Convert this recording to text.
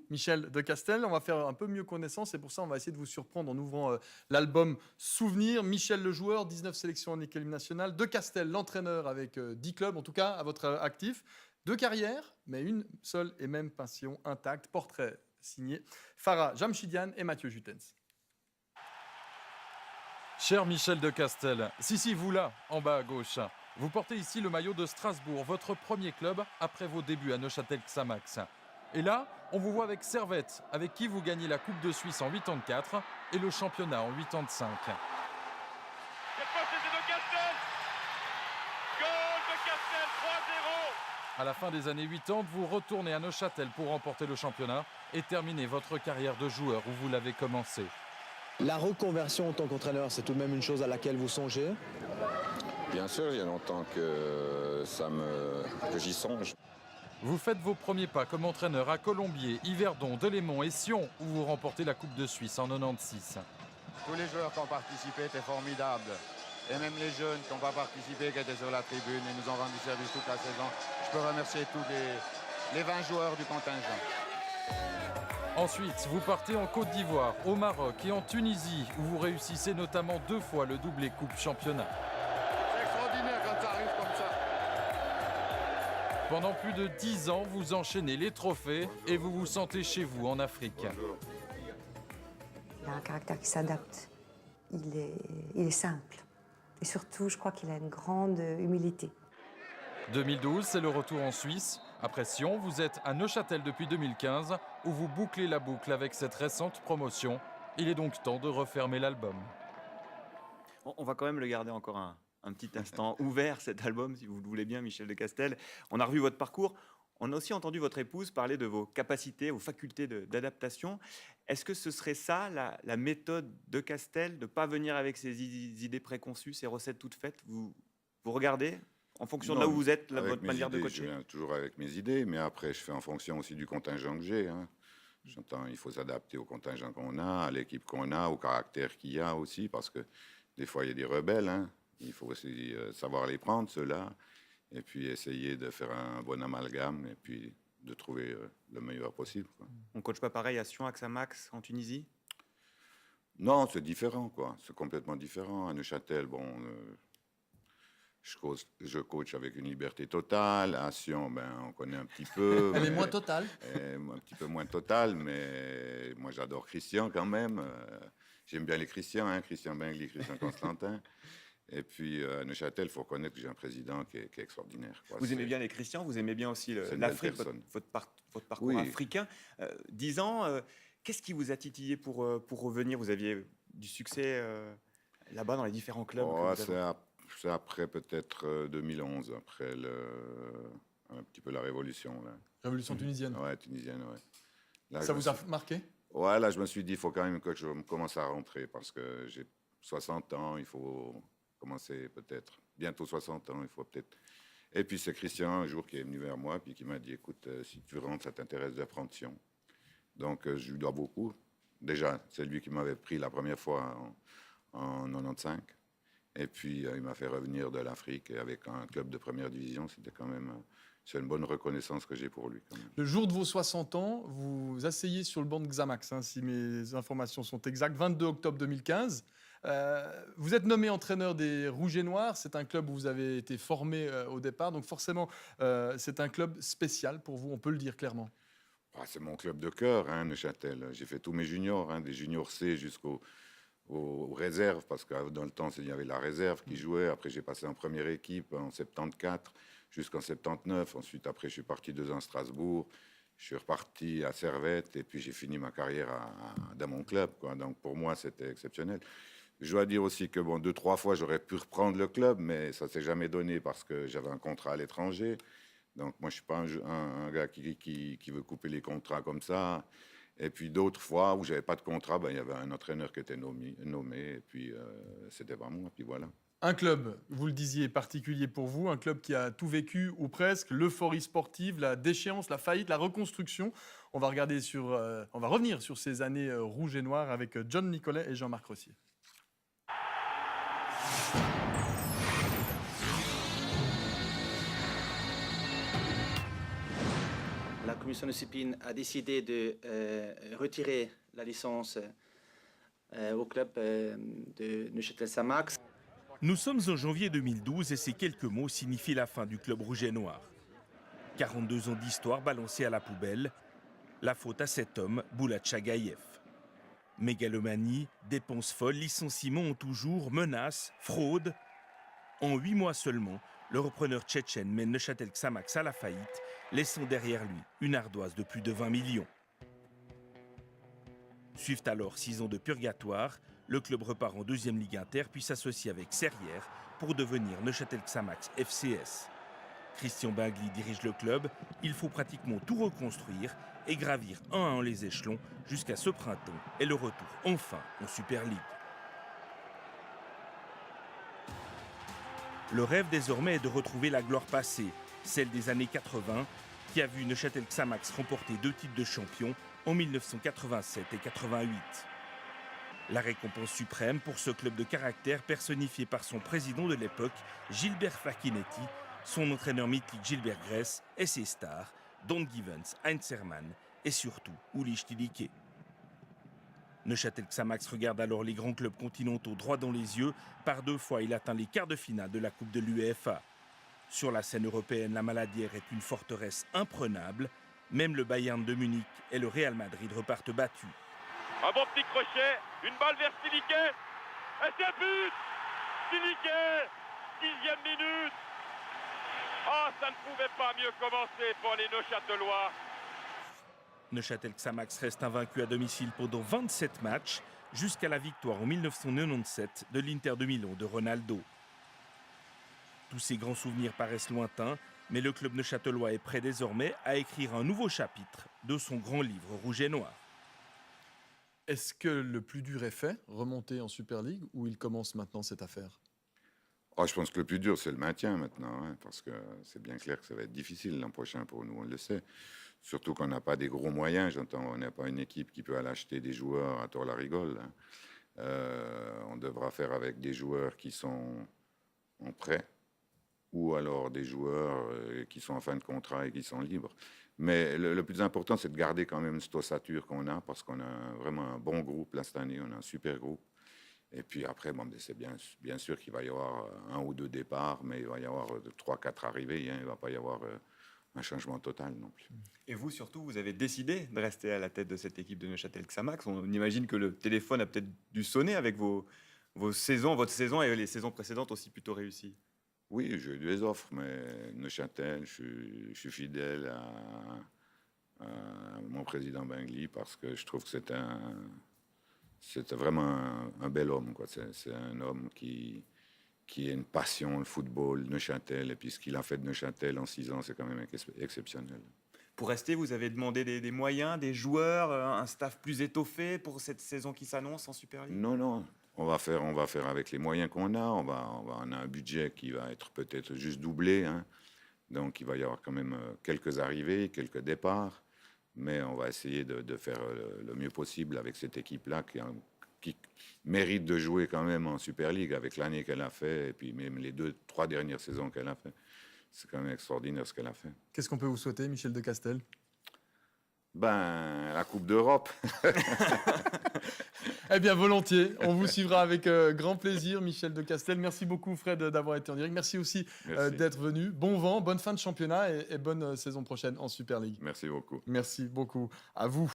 Michel de Castel. On va faire un peu mieux connaissance et pour ça, on va essayer de vous surprendre en ouvrant l'album Souvenir. Michel le joueur, 19 sélections en équipe nationale. De Castel, l'entraîneur avec 10 clubs, en tout cas à votre actif. 2 carrières, mais une seule et même passion intacte. Portrait signé Farah Jamchidian et Mathieu Jutens. Cher Michel de Castel, si, vous là, en bas à gauche, vous portez ici le maillot de Strasbourg, votre premier club après vos débuts à Neuchâtel-Xamax. Et là, on vous voit avec Servette, avec qui vous gagnez la Coupe de Suisse en 84 et le championnat en 85. Cette fois, c'était de Castel. Goal de Castel, 3-0. À la fin des années 80, vous retournez à Neuchâtel pour remporter le championnat et terminer votre carrière de joueur où vous l'avez commencé. La reconversion en tant qu'entraîneur, c'est tout de même une chose à laquelle vous songez? Bien sûr, il y a longtemps que j'y songe. Vous faites vos premiers pas comme entraîneur à Colombier, Yverdon, Delémont et Sion, où vous remportez la Coupe de Suisse en 96. Tous les joueurs qui ont participé étaient formidables. Et même les jeunes qui n'ont pas participé, qui étaient sur la tribune et nous ont rendu service toute la saison. Je peux remercier tous les 20 joueurs du contingent. Ensuite, vous partez en Côte d'Ivoire, au Maroc et en Tunisie, où vous réussissez notamment 2 fois le doublé Coupe Championnat. C'est extraordinaire quand ça arrive comme ça. Pendant plus de 10 ans, vous enchaînez les trophées et vous vous sentez chez vous en Afrique. Bonjour. Il a un caractère qui s'adapte. Il est simple. Et surtout, je crois qu'il a une grande humilité. 2012, c'est le retour en Suisse. Après Sion, vous êtes à Neuchâtel depuis 2015, où vous bouclez la boucle avec cette récente promotion. Il est donc temps de refermer l'album. On va quand même le garder encore un petit instant ouvert, cet album, si vous le voulez bien, Michel de Castel. On a revu votre parcours. On a aussi entendu votre épouse parler de vos capacités, vos facultés d'adaptation. Est-ce que ce serait ça, la méthode de Castel, de ne pas venir avec ses idées préconçues, ses recettes toutes faites? Vous regardez en fonction de là où vous êtes, votre manière de coacher? Je viens toujours avec mes idées, mais après, je fais en fonction aussi du contingent que j'ai. Hein. J'entends, il faut s'adapter au contingent qu'on a, à l'équipe qu'on a, au caractère qu'il y a aussi, parce que des fois, il y a des rebelles. Hein. Il faut aussi savoir les prendre, ceux-là, et puis essayer de faire un bon amalgame, et puis de trouver le meilleur possible. Quoi. On ne coach pas pareil à Sion, à Xamax, en Tunisie? Non, c'est différent, quoi. C'est complètement différent. À Neuchâtel, bon... Je coach avec une liberté totale. À Sion, on connaît un petit peu. Elle est moins totale. Un petit peu moins totale, mais moi j'adore Christian quand même. J'aime bien les Christians, hein, Christian Bengli, Christian Constantin. Et puis à Neuchâtel, il faut reconnaître que j'ai un président qui est extraordinaire. Quoi. Vous aimez bien les Christians, vous aimez bien aussi l'Afrique, votre parcours oui. africain. 10 ans, qu'est-ce qui vous a titillé pour revenir? Vous aviez du succès là-bas dans les différents clubs? C'est après peut-être 2011, après un petit peu la révolution. Là. Révolution tunisienne. Ouais, tunisienne, ouais. Là, ça vous a marqué? Ouais, là, je me suis dit, il faut quand même que je commence à rentrer parce que j'ai 60 ans, il faut commencer peut-être. Bientôt 60 ans, il faut peut-être. Et puis c'est Christian, un jour, qui est venu vers moi puis qui m'a dit, écoute, si tu rentres, ça t'intéresse de prendre Sion. Donc, je lui dois beaucoup. Déjà, c'est lui qui m'avait pris la première fois en 95. Et puis, il m'a fait revenir de l'Afrique avec un club de première division. C'était quand même... C'est une bonne reconnaissance que j'ai pour lui. Quand même. Le jour de vos 60 ans, vous vous asseyez sur le banc de Xamax, hein, si mes informations sont exactes, 22 octobre 2015. Vous êtes nommé entraîneur des Rouges et Noirs. C'est un club où vous avez été formé au départ. Donc forcément, c'est un club spécial pour vous, on peut le dire clairement. C'est mon club de cœur, hein, Neuchâtel. J'ai fait tous mes juniors, hein, des juniors C jusqu'aux réserves, parce que dans le temps, il y avait la réserve qui jouait. Après, j'ai passé en première équipe en 74 jusqu'en 79. Ensuite, après, je suis parti 2 ans à Strasbourg. Je suis reparti à Servette et puis j'ai fini ma carrière dans mon club, quoi. Donc, pour moi, c'était exceptionnel. Je dois dire aussi que, 2-3 fois, j'aurais pu reprendre le club, mais ça ne s'est jamais donné parce que j'avais un contrat à l'étranger. Donc, moi, je ne suis pas un gars qui veut couper les contrats comme ça. Et puis d'autres fois où j'avais pas de contrat, il y avait un entraîneur qui était nommé et puis c'était pas moi, puis voilà. Un club, vous le disiez, particulier pour vous, un club qui a tout vécu ou presque, l'euphorie sportive, la déchéance, la faillite, la reconstruction. On va revenir sur ces années rouges et noires avec John Nicolet et Jean-Marc Rossier. la commission de discipline a décidé de retirer la licence au club de Neuchâtel-Xamax. Nous sommes en janvier 2012 et ces quelques mots signifient la fin du club rouge et noir. 42 ans d'histoire balancés à la poubelle, la faute à cet homme, Boulat Chagaïev. Mégalomanie, dépenses folles, licenciements en tout jour, menaces, fraude. En 8 mois seulement, le repreneur tchétchène mène Neuchâtel-Xamax à la faillite, laissant derrière lui une ardoise de plus de 20 millions. Suivent alors 6 ans de purgatoire. Le club repart en 2e Ligue Inter puis s'associe avec Serrières pour devenir Neuchâtel-Xamax FCS. Christian Bingli dirige le club. Il faut pratiquement tout reconstruire et gravir un à un les échelons jusqu'à ce printemps et le retour enfin en Super League. Le rêve désormais est de retrouver la gloire passée, celle des années 80, qui a vu Neuchâtel-Xamax remporter 2 titres de champion en 1987 et 88. La récompense suprême pour ce club de caractère personnifié par son président de l'époque, Gilbert Facchinetti, son entraîneur mythique Gilbert Gress et ses stars, Don Givens, Heinz Hermann et surtout Ulich Tilike. Neuchâtel-Xamax regarde alors les grands clubs continentaux droit dans les yeux. Par 2 fois, il atteint les quarts de finale de la Coupe de l'UEFA. Sur la scène européenne, la Maladière est une forteresse imprenable. Même le Bayern de Munich et le Real Madrid repartent battus. Un bon petit crochet, une balle vers Tilike. Et c'est un but. Tilike, 10e minute. Ah, ça ne pouvait pas mieux commencer pour les Neuchâtelois. Neuchâtel-Xamax reste invaincu à domicile pendant 27 matchs, jusqu'à la victoire en 1997 de l'Inter de Milan de Ronaldo. Tous ces grands souvenirs paraissent lointains, mais le club neuchâtelois est prêt désormais à écrire un nouveau chapitre de son grand livre rouge et noir. Est-ce que le plus dur est fait, remonter en Super League, ou il commence maintenant cette affaire? Je pense que le plus dur, c'est le maintien maintenant, hein, parce que c'est bien clair que ça va être difficile l'an prochain pour nous, on le sait. Surtout qu'on n'a pas des gros moyens, j'entends, on n'a pas une équipe qui peut aller acheter des joueurs à tort la rigole. Hein. On devra faire avec des joueurs qui sont en prêt, ou alors des joueurs qui sont en fin de contrat et qui sont libres. Mais le plus important, c'est de garder quand même cette ossature qu'on a, parce qu'on a vraiment un bon groupe là cette année, on a un super groupe. Et puis après, bon, c'est bien sûr qu'il va y avoir 1 ou 2 départs, mais il va y avoir 3-4 arrivées, hein, il ne va pas y avoir un changement total non plus. Et vous, surtout, vous avez décidé de rester à la tête de cette équipe de Neuchâtel-Xamax. On imagine que le téléphone a peut-être dû sonner avec votre saison et les saisons précédentes aussi plutôt réussies. Oui, j'ai eu des offres, mais Neuchâtel, je suis fidèle à mon président Bingli parce que je trouve que c'est vraiment un bel homme, quoi. C'est un homme qui a une passion, le football, Neuchâtel, et puis ce qu'il a fait de Neuchâtel en 6 ans, c'est quand même exceptionnel. Pour rester, vous avez demandé des moyens, des joueurs, un staff plus étoffé pour cette saison qui s'annonce en Super League? Non, on va faire avec les moyens qu'on a. On a un budget qui va être peut-être juste doublé, hein. Donc il va y avoir quand même quelques arrivées, quelques départs. Mais on va essayer de faire le mieux possible avec cette équipe-là qui mérite de jouer quand même en Super League avec l'année qu'elle a fait et puis même les 2-3 dernières saisons qu'elle a fait. C'est quand même extraordinaire ce qu'elle a fait. Qu'est-ce qu'on peut vous souhaiter, Michel de Castel? La Coupe d'Europe. Eh bien, volontiers. On vous suivra avec grand plaisir, Michel de Castel. Merci beaucoup, Fred, d'avoir été en direct. Merci aussi d'être venu. Bon vent, bonne fin de championnat et bonne saison prochaine en Super League. Merci beaucoup. Merci beaucoup à vous.